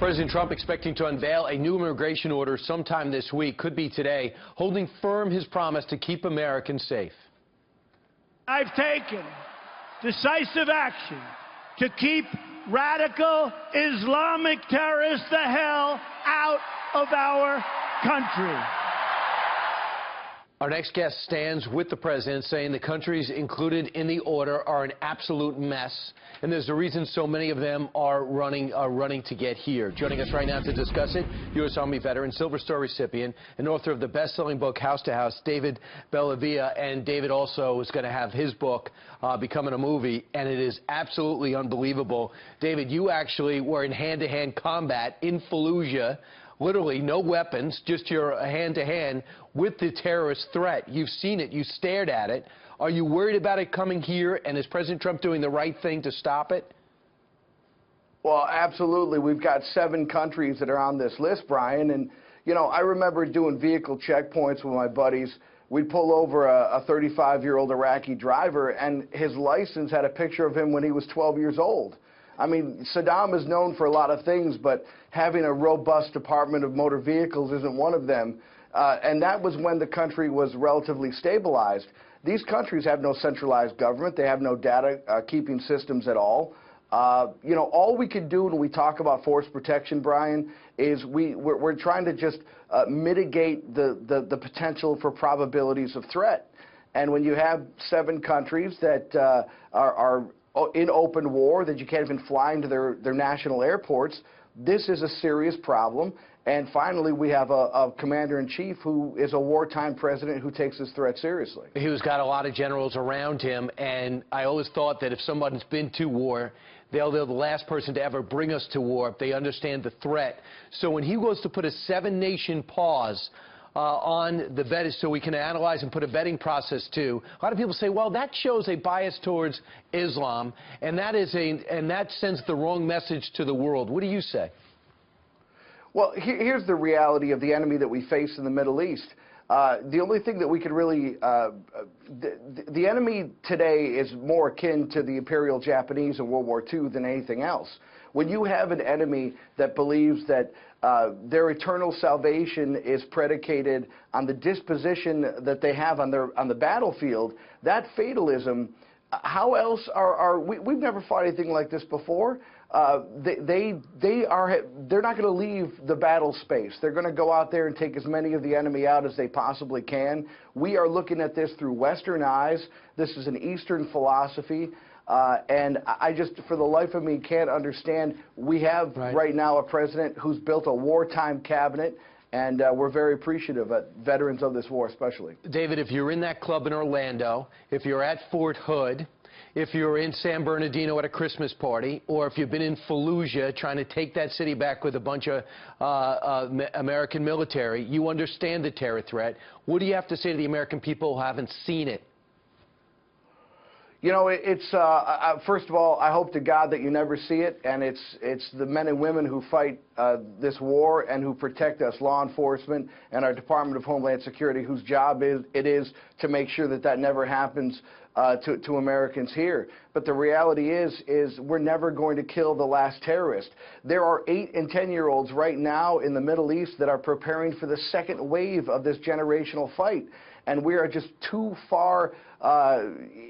President Trump expecting to unveil a new immigration order sometime this week, could be today, holding firm his promise to keep Americans safe. I've taken decisive action to keep radical Islamic terrorists the hell out of our country. Our next guest stands with the president, saying the countries included in the order are an absolute mess, and there's a reason so many of them are running to get here. Joining us right now to discuss it, U.S. Army veteran, Silver Star recipient, and author of the best-selling book House to House, David Bellavia. And David also is going to have his book becoming a movie, and it is absolutely unbelievable. David, you actually were in hand-to-hand combat in Fallujah. Literally no weapons, just your hand-to-hand with the terrorist threat. You've seen it. You stared at it. Are you worried about it coming here, and is President Trump doing the right thing to stop it? Well, absolutely. We've got 7 countries that are on this list, Brian. And, you know, I remember doing vehicle checkpoints with my buddies. We'd pull over a 35-year-old Iraqi driver, and his license had a picture of him when he was 12 years old. I mean, Saddam is known for a lot of things, but having a robust Department of Motor Vehicles isn't one of them. And that was when the country was relatively stabilized. These countries have no centralized government. They have no data-keeping systems at all. You know, all we could do when we talk about force protection, Brian, is we're trying to just mitigate the potential for probabilities of threat. And when you have 7 countries that are in open war, that you can't even fly into their national airports, this is a serious problem. And finally, we have a commander-in-chief who is a wartime president who takes this threat seriously. He's got a lot of generals around him, and I always thought that if someone's been to war, they're the last person to ever bring us to war if they understand the threat. So when he goes to put a 7-nation pause on the vetting, so we can analyze and put a vetting process to, a lot of people say, well, that shows a bias towards Islam, and that sends the wrong message to the world. What do you say? Well, here's the reality of the enemy that we face in the Middle East. The only thing that we could really, the enemy today is more akin to the Imperial Japanese in World War II than anything else. When you have an enemy that believes that their eternal salvation is predicated on the disposition that they have on the battlefield, that fatalism, how else we've never fought anything like this before. They're not going to leave the battle space. They're going to go out there and take as many of the enemy out as they possibly can. We are looking at this through Western eyes. This is an Eastern philosophy. And I just, for the life of me, can't understand. We have right now a president who's built a wartime cabinet, and we're very appreciative of veterans of this war especially. David, if you're in that club in Orlando, if you're at Fort Hood, if you're in San Bernardino at a Christmas party, or if you've been in Fallujah trying to take that city back with a bunch of American military, you understand the terror threat. What do you have to say to the American people who haven't seen it? You know, it's first of all, I hope to God that you never see it, and it's the men and women who fight this war and who protect us, law enforcement and our Department of Homeland Security, whose job it is to make sure that that never happens to Americans here. But the reality is we're never going to kill the last terrorist. There are 8- and 10-year-olds right now in the Middle East that are preparing for the second wave of this generational fight. And we are just too far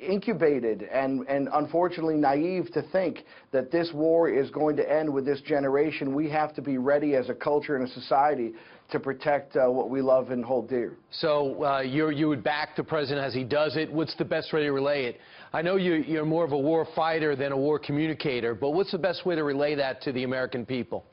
incubated and unfortunately naive to think that this war is going to end with this generation. We have to be ready as a culture and a society to protect what we love and hold dear. So you would back the president as he does it. What's the best way to relay it? I know you're more of a war fighter than a war communicator, but what's the best way to relay that to the American people?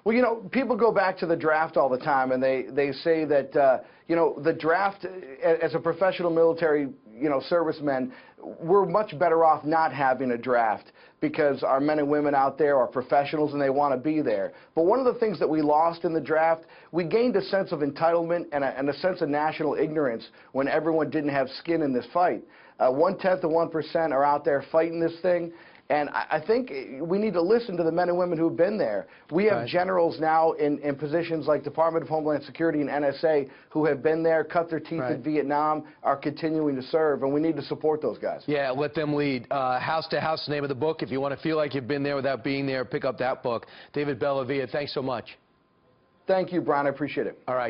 Well, you know, people go back to the draft all the time, and they say that, you know, the draft, as a professional military, you know, servicemen, we're much better off not having a draft because our men and women out there are professionals and they want to be there. But one of the things that we lost in the draft, we gained a sense of entitlement and a sense of national ignorance when everyone didn't have skin in this fight. 1/10 of 1% are out there fighting this thing. And I think we need to listen to the men and women who've been there. We have generals now in positions like Department of Homeland Security and NSA who have been there, cut their teeth in Vietnam, are continuing to serve, and we need to support those guys. Yeah, let them lead. House to House, the name of the book. If you want to feel like you've been there without being there, pick up that book. David Bellavia, thanks so much. Thank you, Brian. I appreciate it. All right.